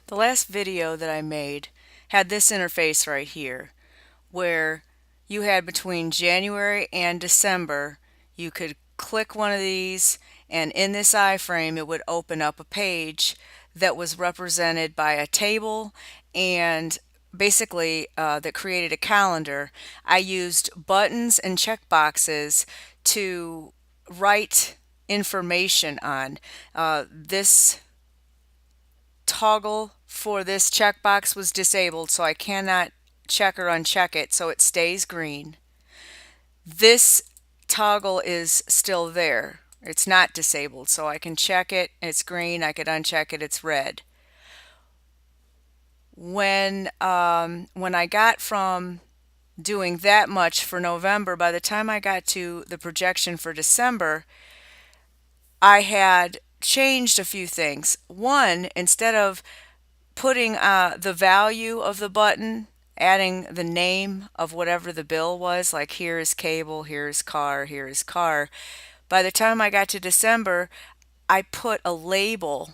The last video that I made had this interface right here where you had between January and December, you could click one of these and in this iframe it would open up a page that was represented by a table and basically that created a calendar. I used buttons and checkboxes to write information on. This toggle for this checkbox was disabled, so I cannot check or uncheck it, so it stays green. This toggle is still there. It's not disabled, so I can check it, it's green. I could uncheck it, it's red. When I got from doing that much for November, by the time I got to the projection for December, I had changed a few things. One, instead of putting the value of the button, adding the name of whatever the bill was, like here is cable, here is car, here is car. By the time I got to December, I put a label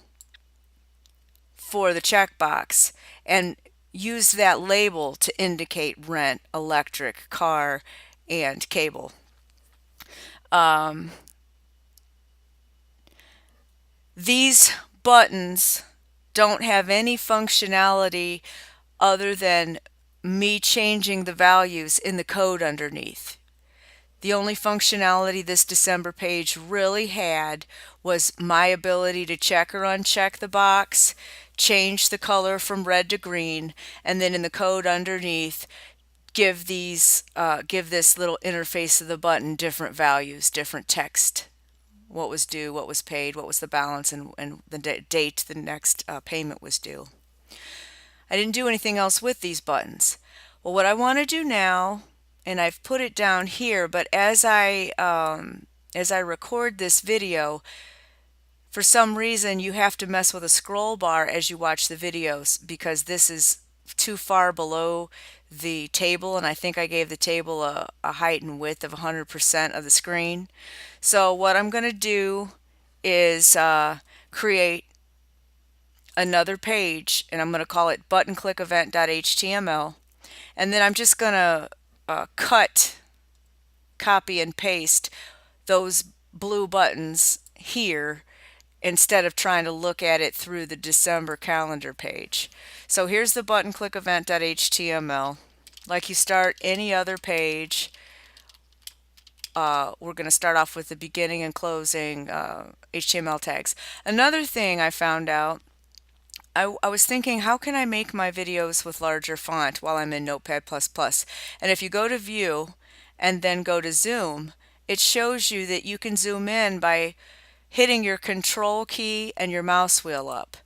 for the checkbox and used that label to indicate rent, electric, car, and cable. These buttons don't have any functionality other than me changing the values in the code underneath. The only functionality this December page really had was my ability to check or uncheck the box, change the color from red to green, and then in the code underneath give this little interface of the button different values, different text. What was due, what was paid, what was the balance, and the date the next payment was due. I didn't do anything else with these buttons. Well, what I want to do now, and I've put it down here, but as I record this video, for some reason you have to mess with a scroll bar as you watch the videos because this is too far below the table, and I think I gave the table a height and width of 100% of the screen. So what I'm going to do is create another page, and I'm going to call it buttonclickevent.html, and then I'm just going to copy and paste those blue buttons here instead of trying to look at it through the December calendar page. So here's the buttonclickevent.html. Like you start any other page, we're going to start off with the beginning and closing HTML tags. Another thing I found out, I was thinking, how can I make my videos with larger font while I'm in Notepad++? And if you go to View and then go to Zoom, it shows you that you can zoom in by hitting your Control key and your mouse wheel up.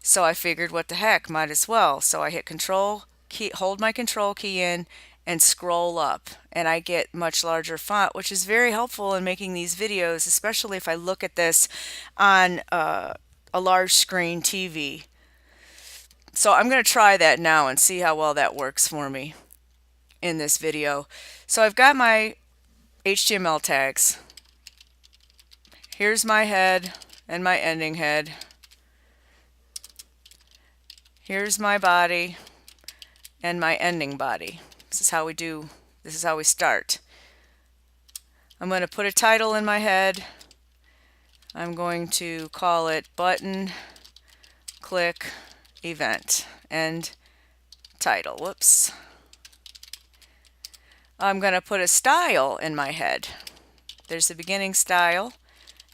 So I figured, what the heck, might as well. So I hit Control key, hold my Control key in, and scroll up, and I get much larger font, which is very helpful in making these videos, especially if I look at this on a large screen TV. So I'm going to try that now and see how well that works for me in this video. So I've got my HTML tags. Here's my head and my ending head. Here's my body and my ending body. This is how we start. I'm going to put a title in my head. I'm going to call it button click event and title. Whoops. I'm going to put a style in my head. There's the beginning style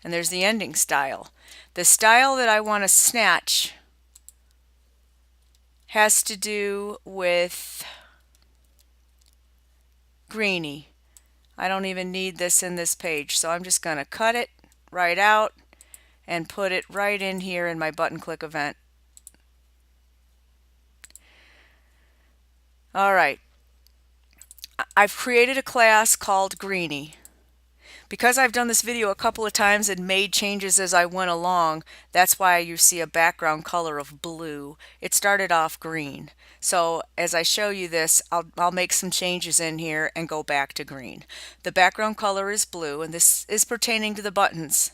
and there's the ending style. The style that I want to snatch has to do with greeny. I don't even need this in this page, so I'm just going to cut it right out and put it right in here in my button click event. Alright, I've created a class called Greeny. Because I've done this video a couple of times and made changes as I went along, that's why you see a background color of blue. It started off green. So as I show you this, I'll make some changes in here and go back to green. The background color is blue, and this is pertaining to the buttons.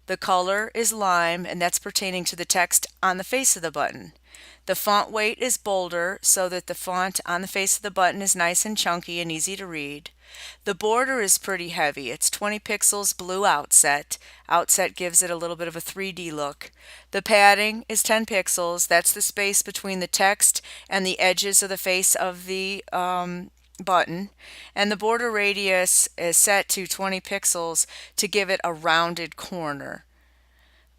The color is lime, and that's pertaining to the text on the face of the button. The font weight is bolder so that the font on the face of the button is nice and chunky and easy to read. The border is pretty heavy. It's 20 pixels blue outset. Outset gives it a little bit of a 3D look. The padding is 10 pixels. That's the space between the text and the edges of the face of the button. And the border radius is set to 20 pixels to give it a rounded corner.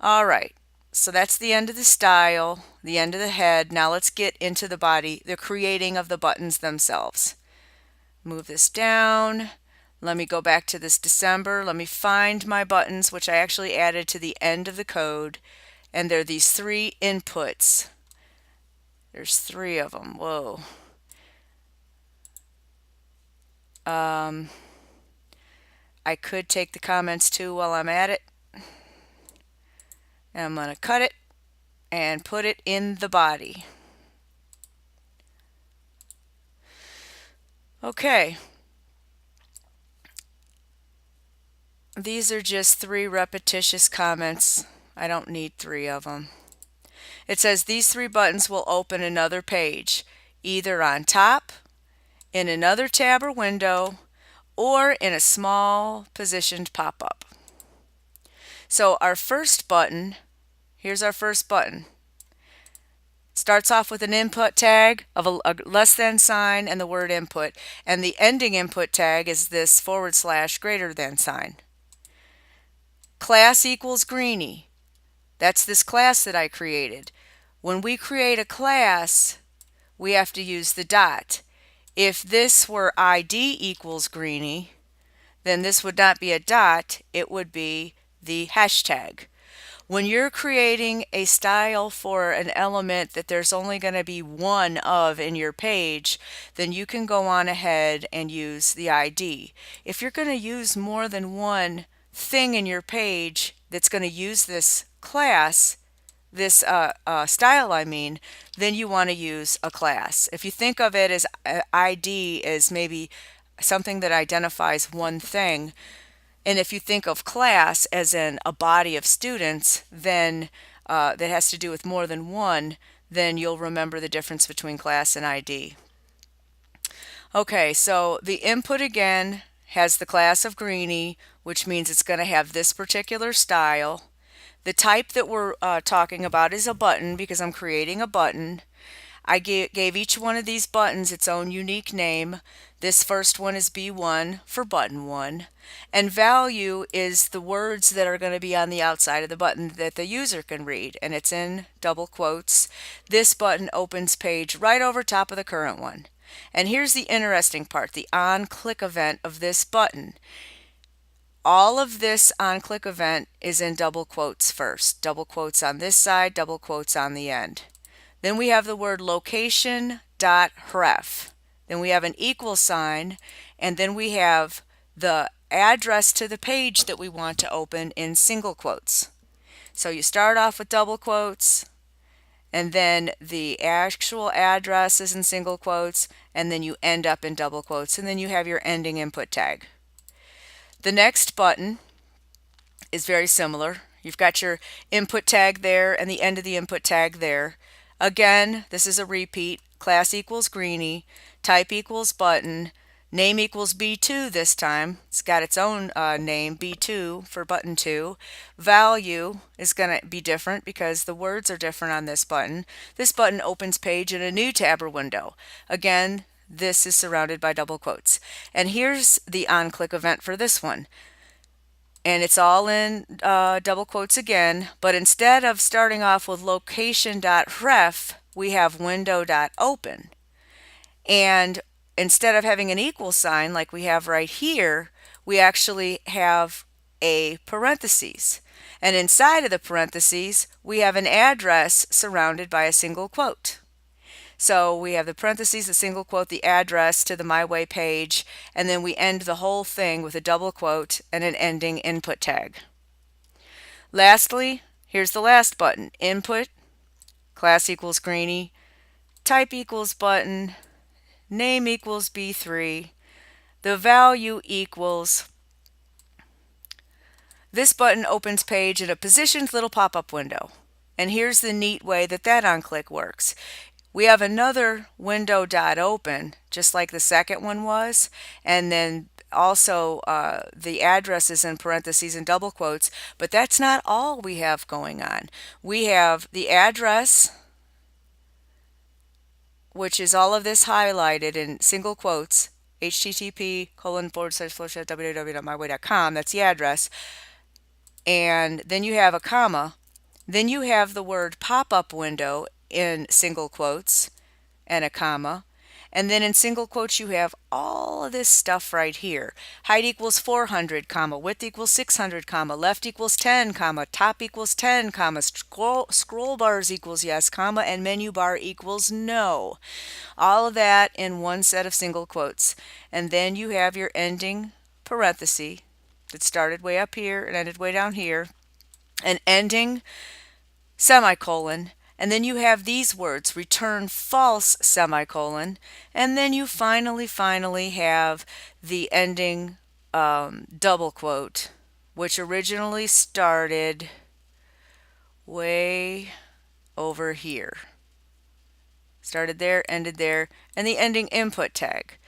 All right. So that's the end of the style, the end of the head. Now let's get into the body, the creating of the buttons themselves. Move this down. Let me go back to this December. Let me find my buttons, which I actually added to the end of the code. And they're these 3 inputs. There's 3 of them. Whoa. I could take the comments too while I'm at it. And I'm going to cut it and put it in the body. Okay. These are just 3 repetitious comments. I don't need 3 of them. It says these 3 buttons will open another page, either on top, in another tab or window, or in a small positioned pop-up. So our first button, here's our first button. Starts off with an input tag of a less than sign and the word input, and the ending input tag is this / greater than sign. Class equals greenie. That's this class that I created. When we create a class, we have to use the dot. If this were ID equals greenie, then this would not be a dot, it would be the hashtag. When you're creating a style for an element that there's only going to be one of in your page, then you can go on ahead and use the ID. If you're going to use more than one thing in your page that's going to use this class, this style I mean, then you want to use a class. If you think of it as ID as maybe something that identifies one thing, and if you think of class as in a body of students, then that has to do with more than one, then you'll remember the difference between class and ID. Okay, so the input again has the class of greenie, which means it's going to have this particular style. The type that we're talking about is a button because I'm creating a button. I gave each one of these buttons its own unique name. This first one is B1 for button 1. And value is the words that are going to be on the outside of the button that the user can read. And it's in double quotes. This button opens page right over top of the current one. And here's the interesting part, the on-click event of this button. All of this on-click event is in double quotes first. Double quotes on this side, double quotes on the end. Then we have the word location.href. Then we have an equal sign, and then we have the address to the page that we want to open in single quotes. So you start off with double quotes, and then the actual address is in single quotes, and then you end up in double quotes, and then you have your ending input tag. The next button is very similar. You've got your input tag there and the end of the input tag there. Again, this is a repeat. Class equals greenie, type equals button, name equals B2 this time. It's got its own name, B2 for button 2. Value is going to be different because the words are different on this button. This button opens page in a new tab or window. Again, this is surrounded by double quotes. And here's the on-click event for this one. And it's all in double quotes again, but instead of starting off with location.href, we have window.open. And instead of having an equal sign like we have right here, we actually have a parentheses. And inside of the parentheses, we have an address surrounded by a single quote. So we have the parentheses, the single quote, the address to the My Way page, and then we end the whole thing with a double quote and an ending input tag. Lastly, here's the last button, input, class equals greenie, type equals button, name equals B3, the value equals. This button opens page in a positioned little pop-up window. And here's the neat way that onclick works. We have another window dot open, just like the second one was, and then also the address is in parentheses and double quotes, but that's not all we have going on. We have the address, which is all of this highlighted in single quotes, http://www.myway.com, that's the address, and then you have a comma, then you have the word pop-up window in single quotes and a comma, and then in single quotes you have all of this stuff right here. Height equals 400, comma, width equals 600, comma, left equals 10, comma, top equals 10, comma, scroll bars equals yes, comma, and menu bar equals no. All of that in one set of single quotes. And then you have your ending parenthesis that started way up here and ended way down here, an ending semicolon, and then you have these words, return false semicolon, and then you finally have the ending double quote, which originally started way over here. Started there, ended there, and the ending input tag.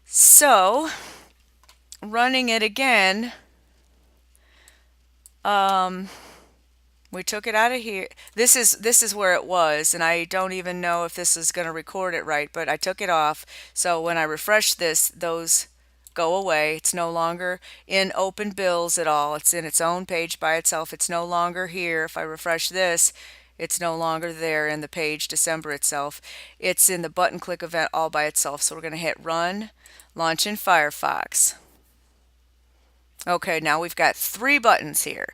So, running it again, we took it out of here. This is where it was, and I don't even know if this is going to record it right, but I took it off. So when I refresh this, those go away. It's no longer in open bills at all. It's in its own page by itself. It's no longer here. If I refresh this, it's no longer there in the page December itself. It's in the button click event all by itself. So we're going to hit run, launch in Firefox. Okay, now we've got 3 buttons here.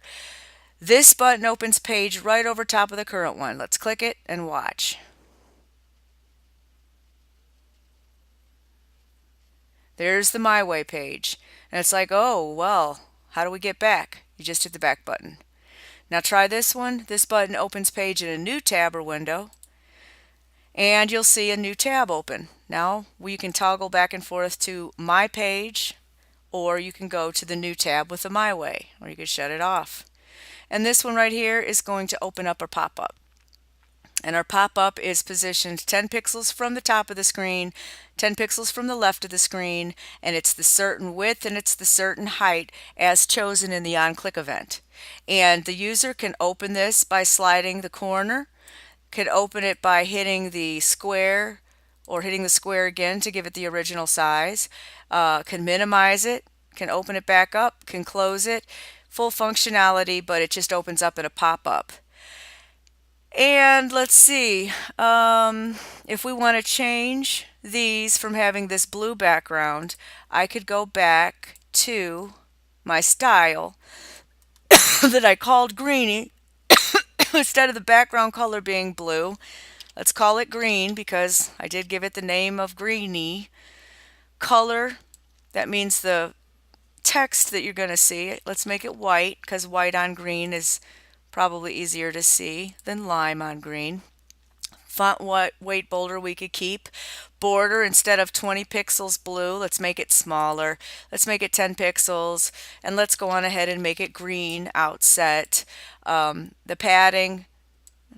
This button opens page right over top of the current one. Let's click it and watch. There's the My Way page. And it's like, oh, well, how do we get back? You just hit the back button. Now try this one. This button opens page in a new tab or window. And you'll see a new tab open. Now you can toggle back and forth to My Page, or you can go to the new tab with the My Way, or you can shut it off. And this one right here is going to open up our pop-up. And our pop-up is positioned 10 pixels from the top of the screen, 10 pixels from the left of the screen, and it's the certain width and it's the certain height as chosen in the onclick event. And the user can open this by sliding the corner, can open it by hitting the square or hitting the square again to give it the original size, can minimize it, can open it back up, can close it. Full functionality, but it just opens up in a pop-up. And let's see, if we want to change these from having this blue background, I could go back to my style that I called greeny. Instead of the background color being blue, let's call it green because I did give it the name of greeny. Color, that means the text that you're going to see. Let's make it white because white on green is probably easier to see than lime on green. Font weight bolder we could keep. Border, instead of 20 pixels blue, let's make it smaller. Let's make it 10 pixels, and let's go on ahead and make it green outset. The padding,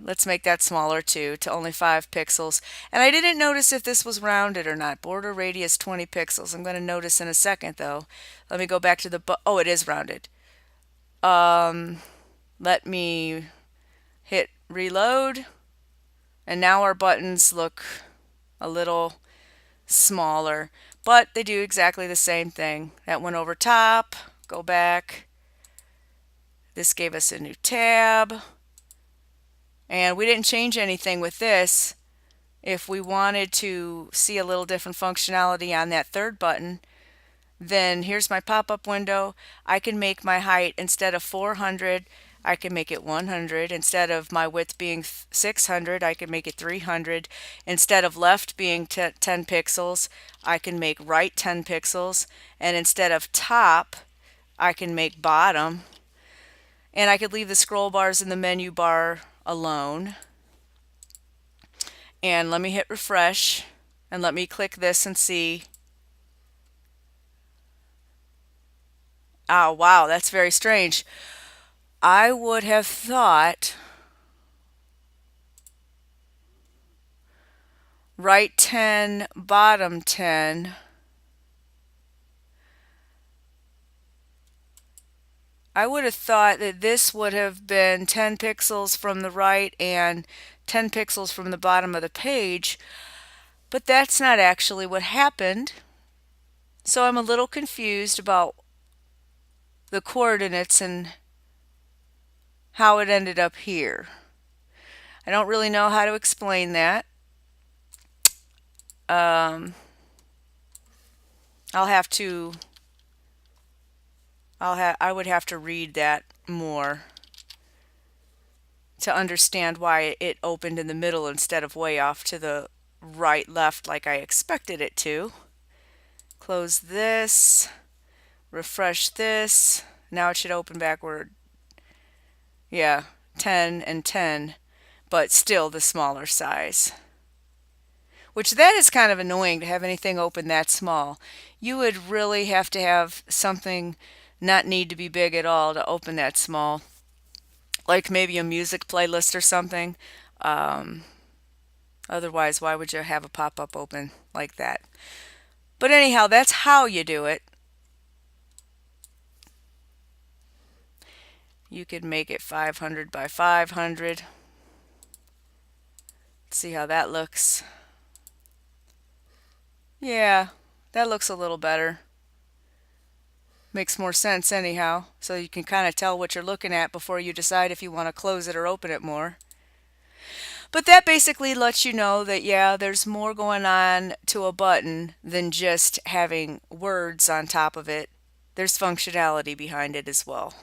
let's make that smaller too, to only 5 pixels. And I didn't notice if this was rounded or not. Border radius 20 pixels. I'm going to notice in a second though. Let me go back to the, oh, it is rounded. Let me hit reload. And now our buttons look a little smaller, but they do exactly the same thing. That went over top, go back. This gave us a new tab. And we didn't change anything with this. If we wanted to see a little different functionality on that third button, then here's my pop-up window. I can make my height, instead of 400, I can make it 100. Instead of my width being 600, I can make it 300. Instead of left being 10 pixels, I can make right 10 pixels. And instead of top, I can make bottom. And I could leave the scroll bars in the menu bar alone. And let me hit refresh, and let me click this and see. Oh, wow, that's very strange. I would have thought right 10, bottom 10. I would have thought that this would have been 10 pixels from the right and 10 pixels from the bottom of the page, but that's not actually what happened. So I'm a little confused about the coordinates and how it ended up here. I don't really know how to explain that. I'll have to I would have to read that more to understand why it opened in the middle instead of way off to the right left like I expected it to. Close this, refresh this. Now it should open backward. Yeah, 10 and 10, but still the smaller size. Which that is kind of annoying to have anything open that small. You would really have to have something not need to be big at all to open that small. Like maybe a music playlist or something. Otherwise, why would you have a pop-up open like that? But anyhow, that's how you do it. You could make it 500 by 500. See how that looks. Yeah, that looks a little better. Makes more sense anyhow, so you can kind of tell what you're looking at before you decide if you want to close it or open it more. But that basically lets you know that, yeah, there's more going on to a button than just having words on top of it. There's functionality behind it as well.